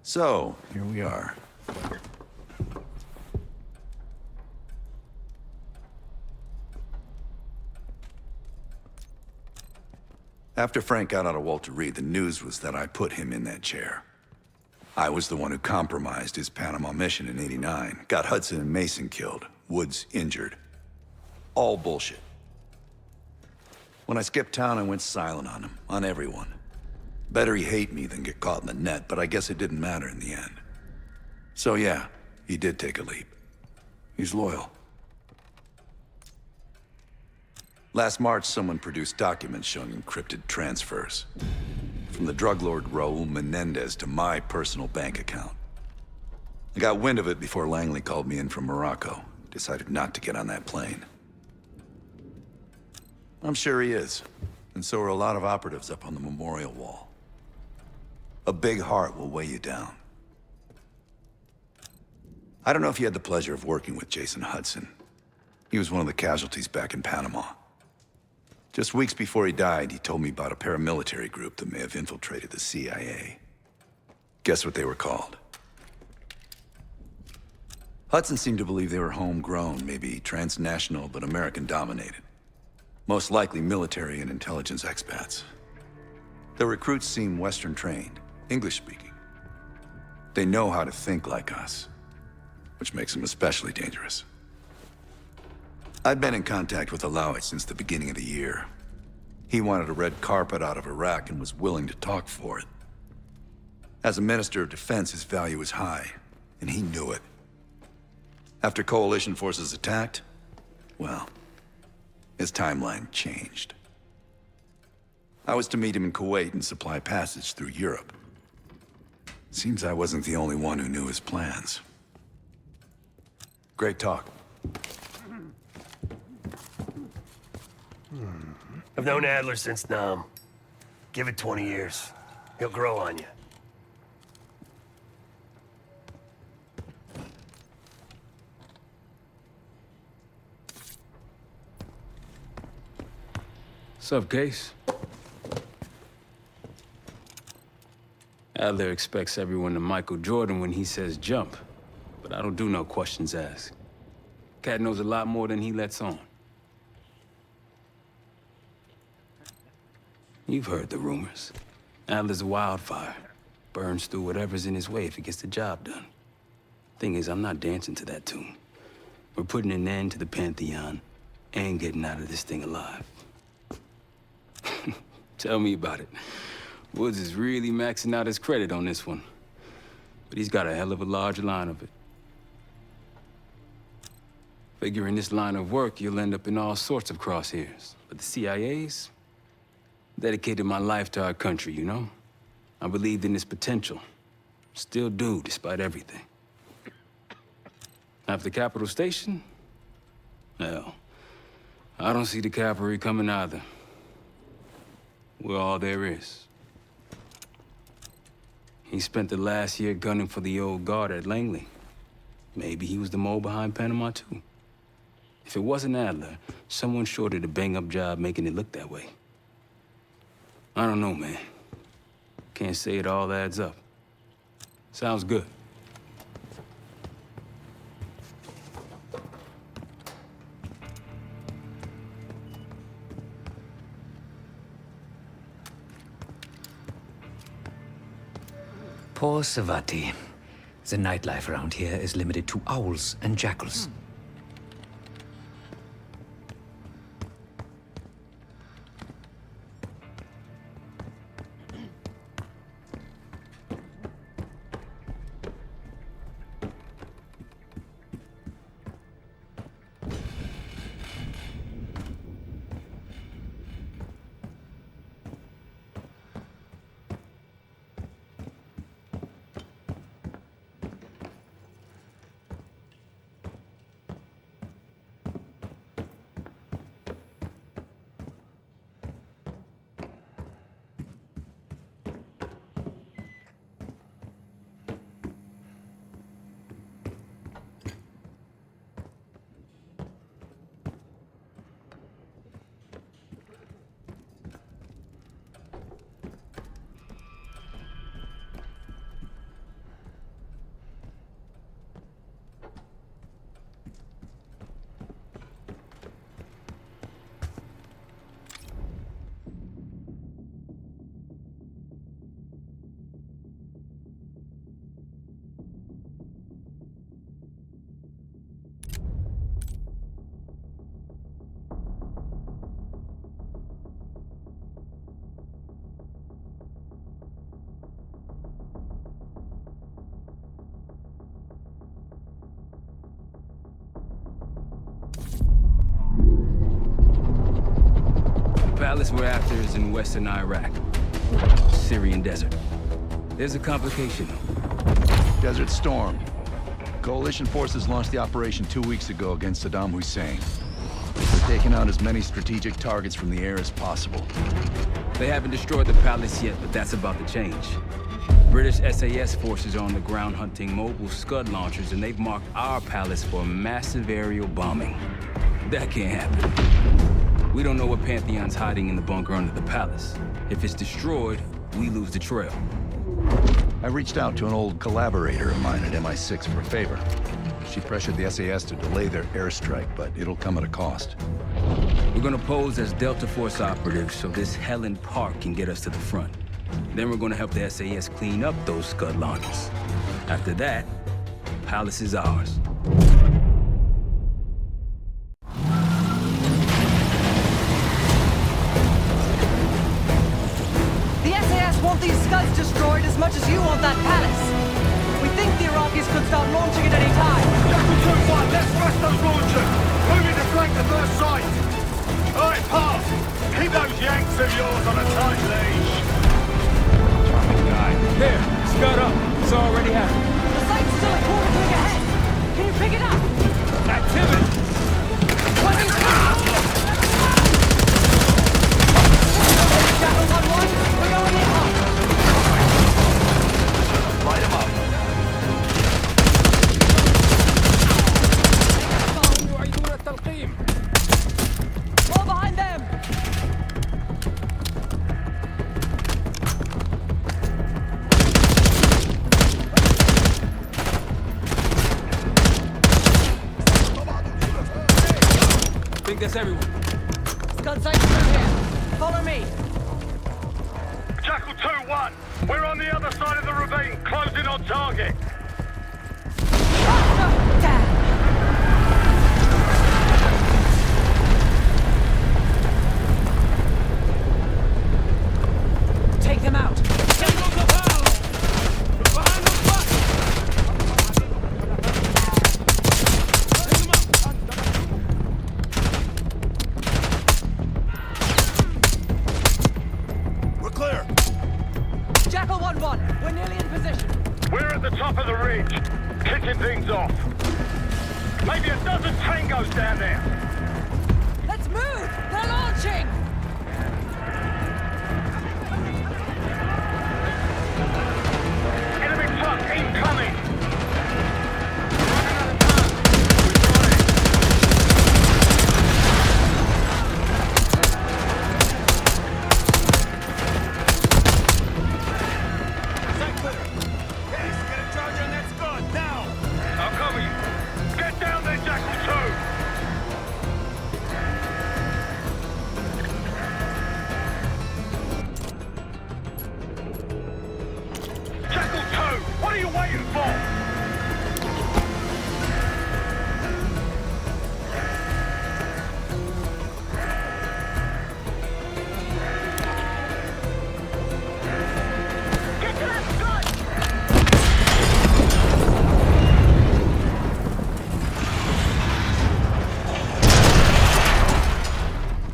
So, here we are. After Frank got out of Walter Reed, the news was that I put him in that chair. I was the one who compromised his Panama mission in '89, got Hudson and Mason killed, Woods injured. All bullshit. When I skipped town, I went silent on him, on everyone. Better he hate me than get caught in the net, but I guess it didn't matter in the end. So yeah, he did take a leap. He's loyal. Last March, someone produced documents showing encrypted transfers. From the drug lord Raul Menendez to my personal bank account. I got wind of it before Langley called me in from Morocco. Decided not to get on that plane. I'm sure he is. And so are a lot of operatives up on the memorial wall. A big heart will weigh you down. I don't know if you had the pleasure of working with Jason Hudson. He was one of the casualties back in Panama. Just weeks before he died, he told me about a paramilitary group that may have infiltrated the CIA. Guess what they were called? Hudson seemed to believe they were homegrown, maybe transnational, but American-dominated. Most likely military and intelligence expats. The recruits seem Western-trained, English-speaking. They know how to think like us, which makes them especially dangerous. I'd been in contact with Alawit since the beginning of the year. He wanted a red carpet out of Iraq and was willing to talk for it. As a Minister of Defense, his value was high, and he knew it. After coalition forces attacked, well, his timeline changed. I was to meet him in Kuwait and supply passage through Europe. Seems I wasn't the only one who knew his plans. Great talk. I've known Adler since Nam. Give it 20 years. He'll grow on you. Sup, Case? Adler expects everyone to Michael Jordan when he says jump, but I don't do no questions asked. Cat knows a lot more than he lets on. You've heard the rumors. Adler's a wildfire. Burns through whatever's in his way if he gets the job done. Thing is, I'm not dancing to that tune. We're putting an end to the Pantheon and getting out of this thing alive. Tell me about it. Woods is really maxing out his credit on this one. But he's got a hell of a large line of it. Figure in this line of work, you'll end up in all sorts of crosshairs. But the CIA's dedicated my life to our country, you know? I believed in its potential. Still do, despite everything. After Capital Station? Hell, I don't see the cavalry coming either. We're all there is. He spent the last year gunning for the old guard at Langley. Maybe he was the mole behind Panama, too. If it wasn't Adler, someone sure did a bang-up job making it look that way. I don't know, man. Can't say it all adds up. Sounds good. Poor Savati. The nightlife around here is limited to owls and jackals. palace we're after is in western Iraq. Syrian desert. There's a complication, though. Desert Storm. Coalition forces launched the operation 2 weeks ago against Saddam Hussein. They're taking out as many strategic targets from the air as possible. They haven't destroyed the palace yet, but that's about to change. British SAS forces are on the ground hunting mobile Scud launchers, and they've marked our palace for massive aerial bombing. That can't happen. We don't know what Pantheon's hiding in the bunker under the palace. If it's destroyed, we lose the trail. I reached out to an old collaborator of mine at MI6 for a favor. She pressured the SAS to delay their airstrike, but it'll come at a cost. We're gonna pose as Delta Force operatives so this Helen Park can get us to the front. Then we're gonna help the SAS clean up those Scud launchers. After that, Palace is ours. The SAS want these Scuds destroyed as much as you want that palace. We think the Iraqis could start launching at any time. Jackal 2-1, let's rush those launchers! Moving to flank the first sight! Alright, pass! Keep those Yanks of yours on a tight leash! Here, Scud up. It's already happened. The site's still a quarter twig ahead. Can you pick it up? Activity! Jackal 1-1, we're going in hot. Light him up. More behind them. I think that's everyone. Scud site's through here. Follow me. Jackal 2-1, we're on the other side of the ravine, closing on target. Faster! Damn. Take them out. We're clear. Jackal 1-1, we're nearly in position. We're at the top of the ridge, kicking things off. Maybe a dozen tangos down there. Let's move! They're launching! Enemy truck incoming. I'll cover you. Get down there, Jackal 2. Jackal 2, what are you waiting for? Get to that Scud!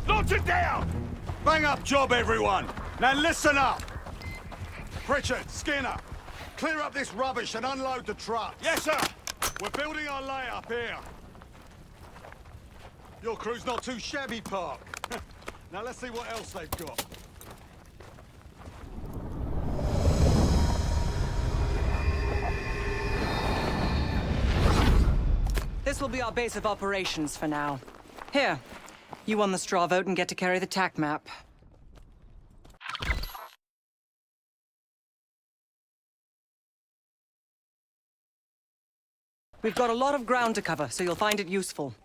Launch it down! Bang up job, everyone! Now listen up! Pritchard, Skinner, clear up this rubbish and unload the truck. Yes, sir! We're building our layup here. Your crew's not too shabby, Park. Now let's see what else they've got. This will be our base of operations for now. Here, you won the straw vote and get to carry the TAC map. We've got a lot of ground to cover, so you'll find it useful.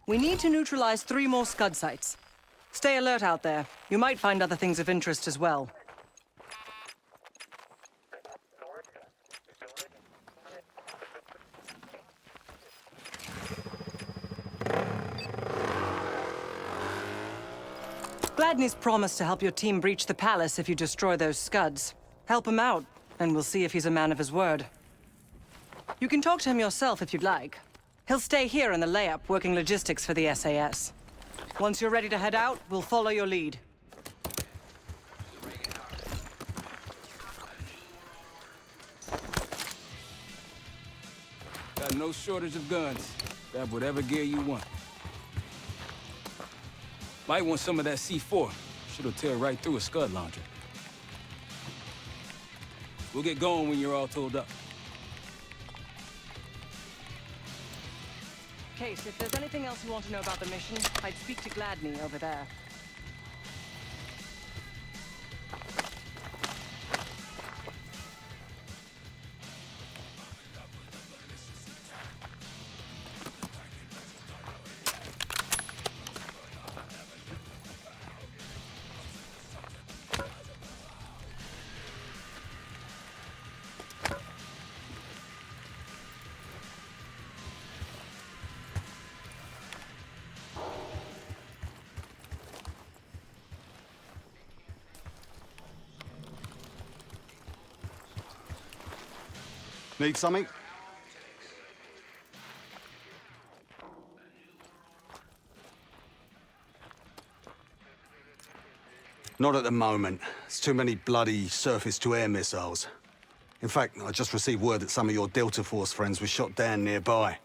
We need to neutralize 3 more Scud sites. Stay alert out there. You might find other things of interest as well. Gladney's promised to help your team breach the palace if you destroy those Scuds. Help him out, and we'll see if he's a man of his word. You can talk to him yourself if you'd like. He'll stay here in the layup, working logistics for the SAS. Once you're ready to head out, we'll follow your lead. Around, no shortage of guns. Grab whatever gear you want. Might want some of that C4. Shit'll tear right through a scud launcher. We'll get going when you're all tooled up. Case, if there's anything else you want to know about the mission, I'd speak to Gladney over there. Need something? Not at the moment. It's too many bloody surface-to-air missiles. In fact, I just received word that some of your Delta Force friends were shot down nearby.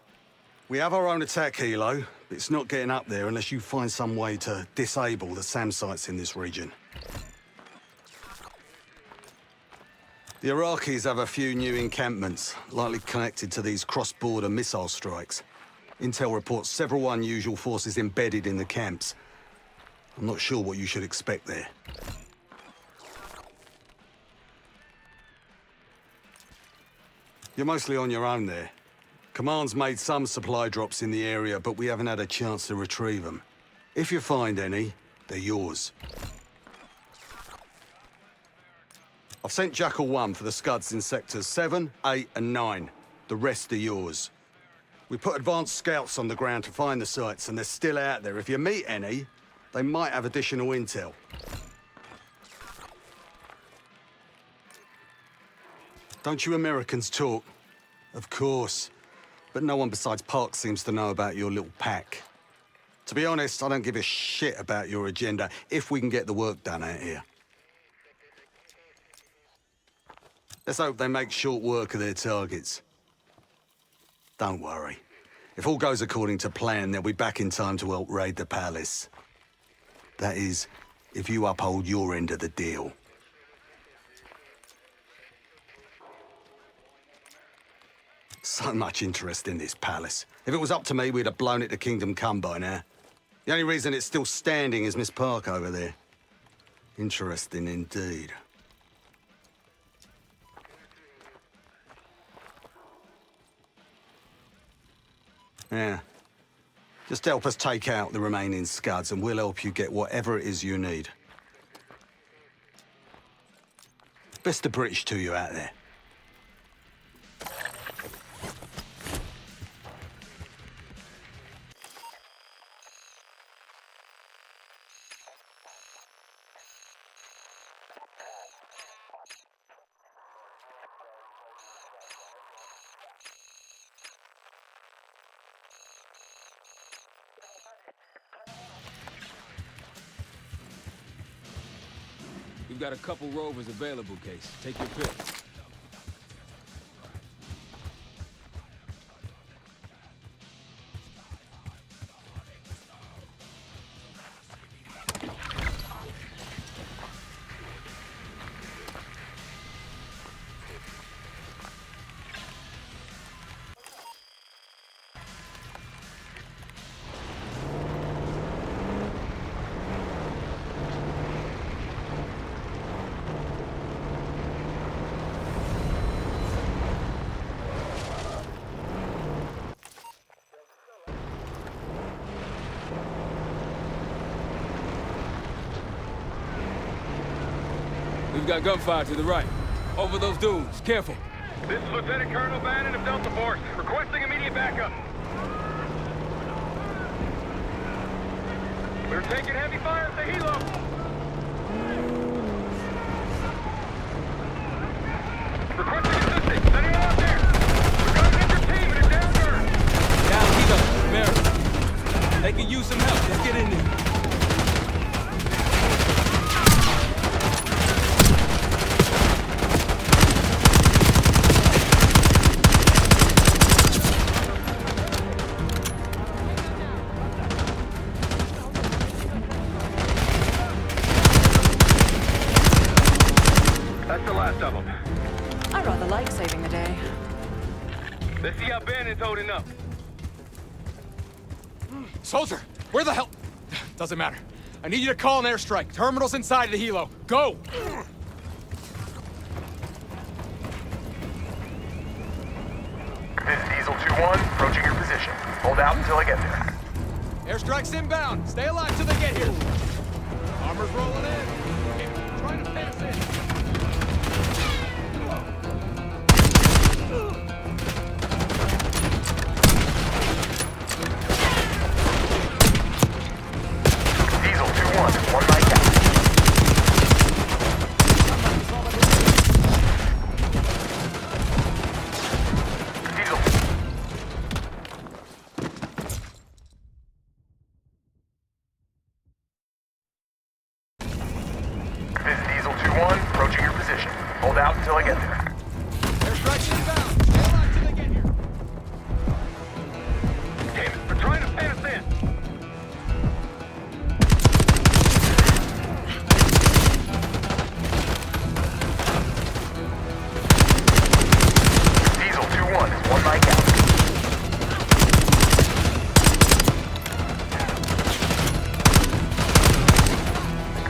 We have our own attack helo, but it's not getting up there unless you find some way to disable the SAM sites in this region. The Iraqis have a few new encampments, likely connected to these cross-border missile strikes. Intel reports several unusual forces embedded in the camps. I'm not sure what you should expect there. You're mostly on your own there. Command's made some supply drops in the area, but we haven't had a chance to retrieve them. If you find any, they're yours. I've sent Jackal 1 for the Scuds in sectors 7, 8, and 9. The rest are yours. We put advanced scouts on the ground to find the sites, and they're still out there. If you meet any, they might have additional intel. Don't you Americans talk? Of course. But no one besides Park seems to know about your little pack. To be honest, I don't give a shit about your agenda if we can get the work done out here. Let's hope they make short work of their targets. Don't worry. If all goes according to plan, they'll be back in time to help raid the palace. That is, if you uphold your end of the deal. So much interest in this palace. If it was up to me, we'd have blown it to Kingdom Come by now. The only reason it's still standing is Miss Park over there. Interesting indeed. Yeah. Just help us take out the remaining Scuds and we'll help you get whatever it is you need. Best of British to you out there. We've got a couple rovers available, Case. Take your pick. We've got gunfire to the right. Over those dunes. Careful. This is Lieutenant Colonel Bannon of Delta Force, requesting immediate backup. We're taking heavy fire at the helo. Requesting assistance. Is anyone out there? We've got an injured team and a down bird. Down helo. Mary. They can use some help. Let's get in there. That's the last of them. I rather like saving the day. Let's see how Bannon's holding up. Soldier, where the hell? Doesn't matter. I need you to call an airstrike. Terminal's inside of the helo. Go! This is Diesel 2-1, approaching your position. Hold out until I get there. Airstrike's inbound. Stay alive till they get here. Armor's rolling in. Keep trying to pass in. Diesel 2-1, one night out. Diesel. This is Diesel 2-1, approaching your position. Hold out until I get there. Airstrike's inbound. Stay alive till they get here. Damn it, they're trying to pen us in. Diesel 2-1 is one mic out.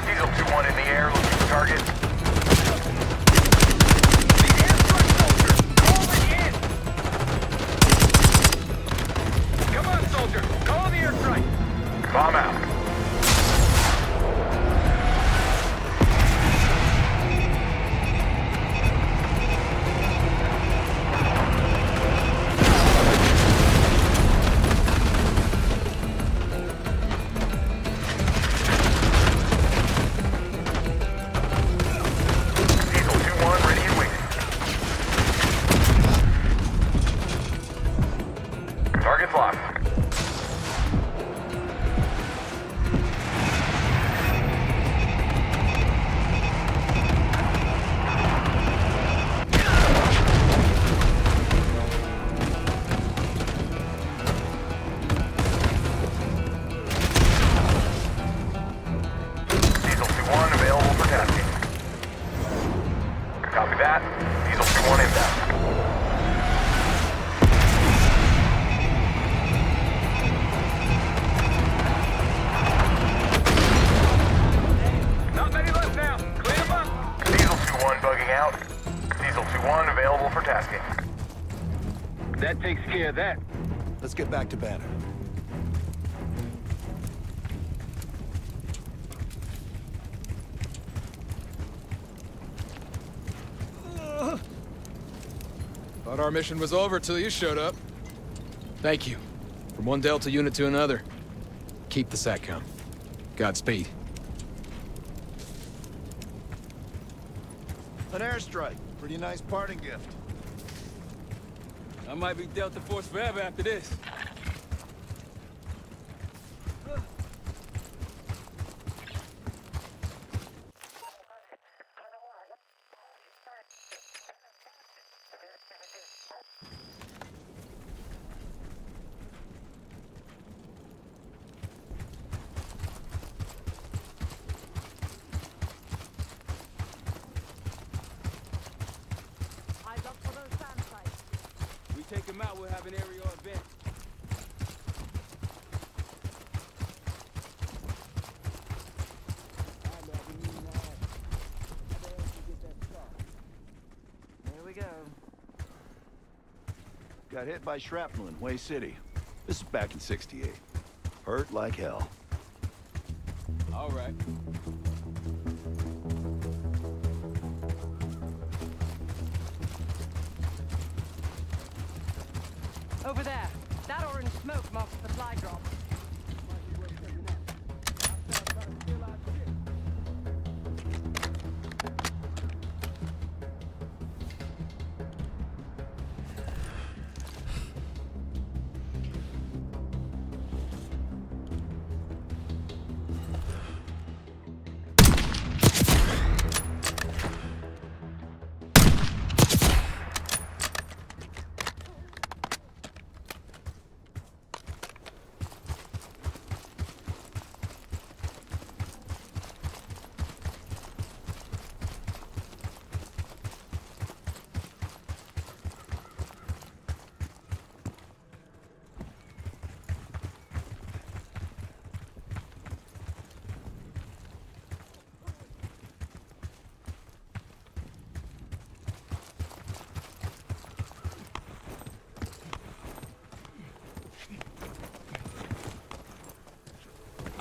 Diesel 2-1 in the air, looking for target. The airstrike soldier, calling in. Come on, soldier, call the airstrike. Bomb out. Diesel 2-1 ready and waiting. Target's locked. Diesel 2-1 available for tasking. Copy that. Diesel 2-1 inbound. Not many left now. Clean them up. Diesel 2-1 bugging out. Diesel 2-1 available for tasking. That takes care of that. Let's get back to Banner. Thought our mission was over till you showed up. Thank you. From one Delta unit to another. Keep the SATCOM. Godspeed. An airstrike. Pretty nice parting gift. I might be Delta Force forever after this. We take him out, we'll have an aerial event. Here we go. Got hit by shrapnel in Way City. This is back in '68. Hurt like hell. All right. Over there. That orange smoke marks the supply drop.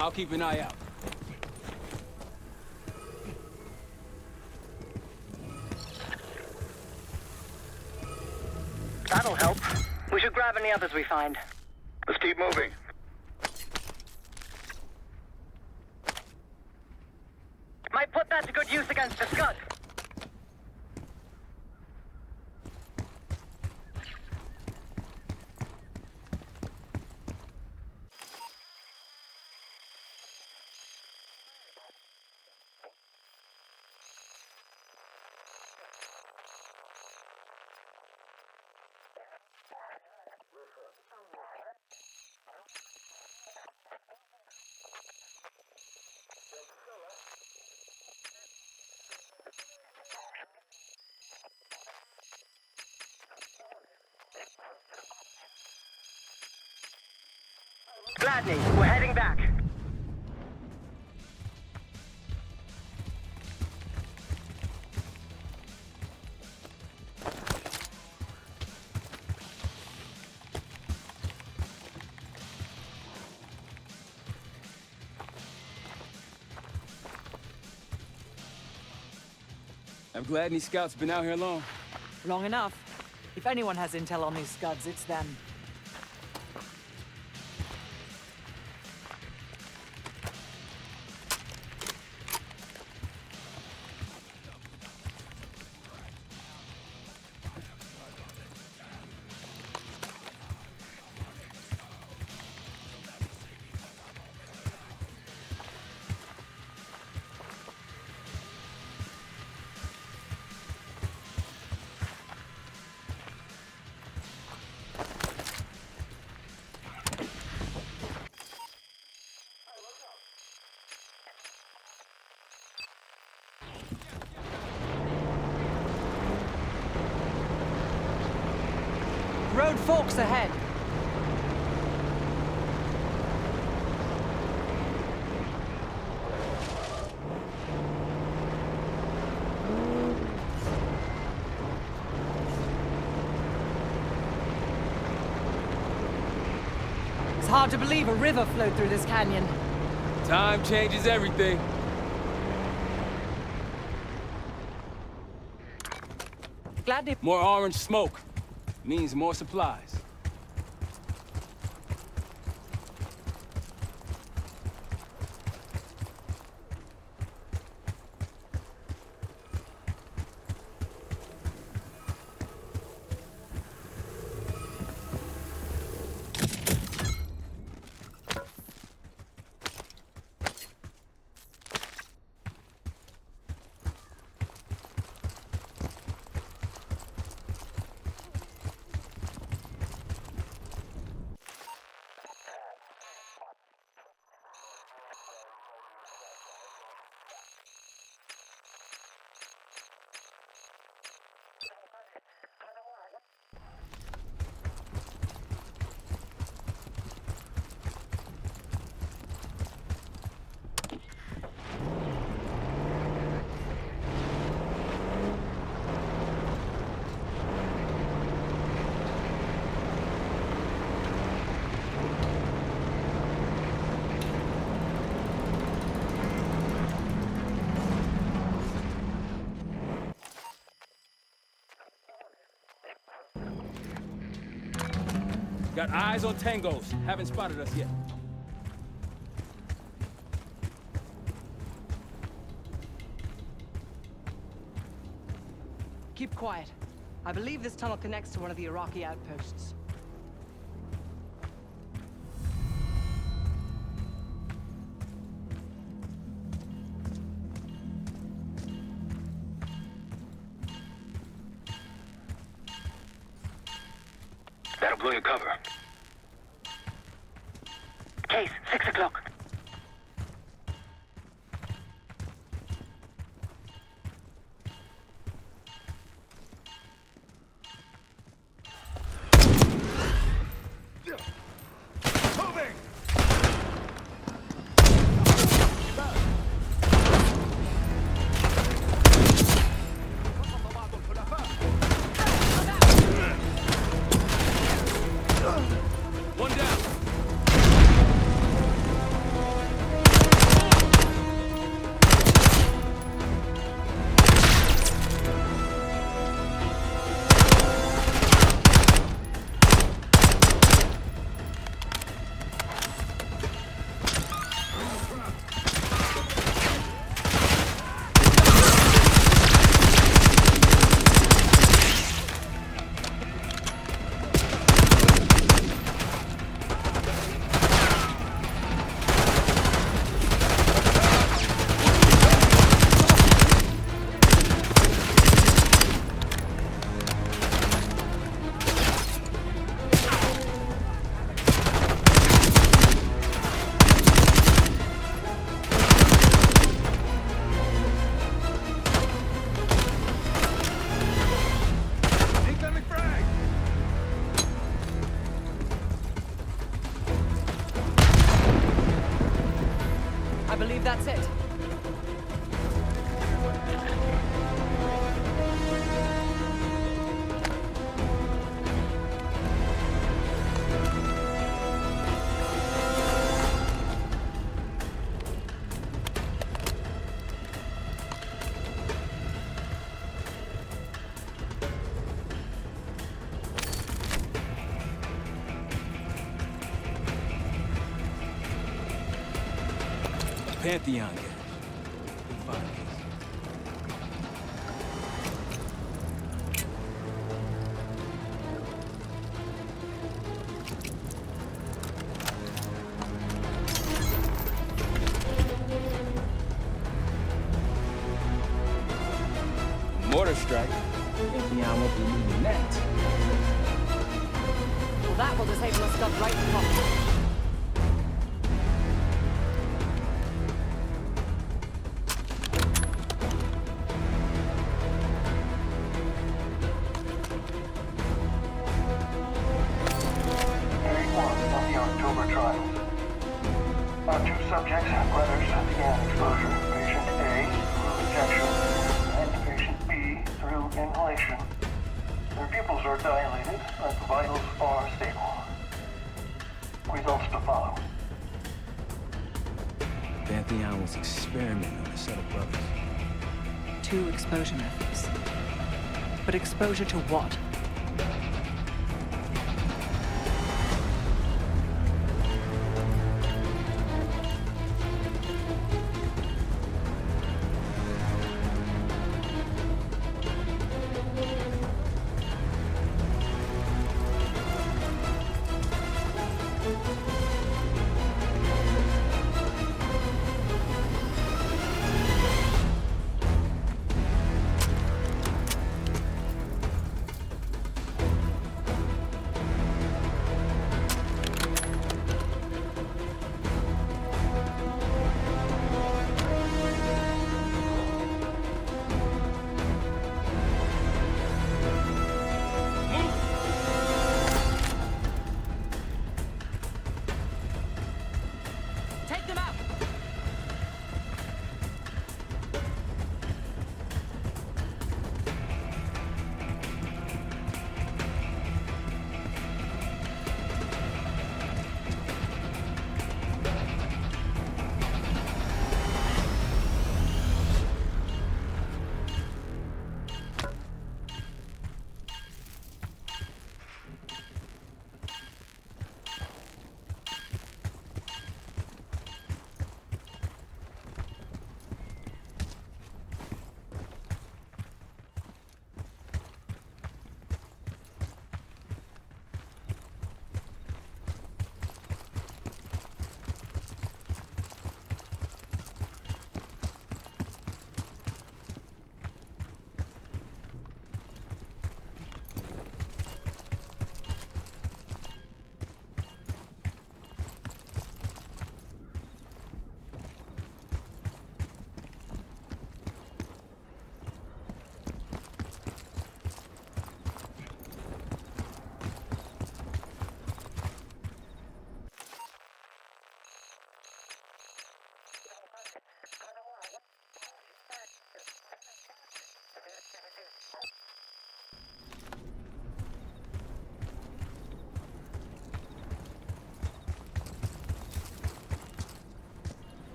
I'll keep an eye out. That'll help. We should grab any others we find. Let's keep moving. Might put that to good use against the Scud. Gladney, we're heading back. I'm glad these scouts been out here long. Long enough. If anyone has intel on these Scuds, it's them. Road forks ahead. It's hard to believe a river flowed through this canyon. Time changes everything. Gladney. More orange smoke means more supplies. Got eyes on tangos. Haven't spotted us yet. Keep quiet. I believe this tunnel connects to one of the Iraqi outposts. That'll blow your cover. Case, 6 o'clock. One down. Pantheon gas. Big fire case. Mortar strike. Pantheon won't be moving that. Well, that will disable a scud right in the pocket. Our two subjects, brothers, began exposure. Patient A through injection, and patient B through inhalation. Their pupils are dilated, but vitals are stable. Results to follow. Pantheon was experimenting on a set of brothers. 2 exposure methods. But exposure to what? Take them out!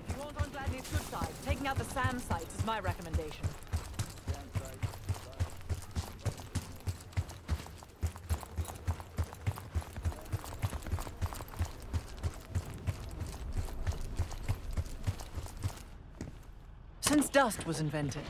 If you want on Gladney's good side, taking out the SAM sites is my recommendation. Since dust was invented,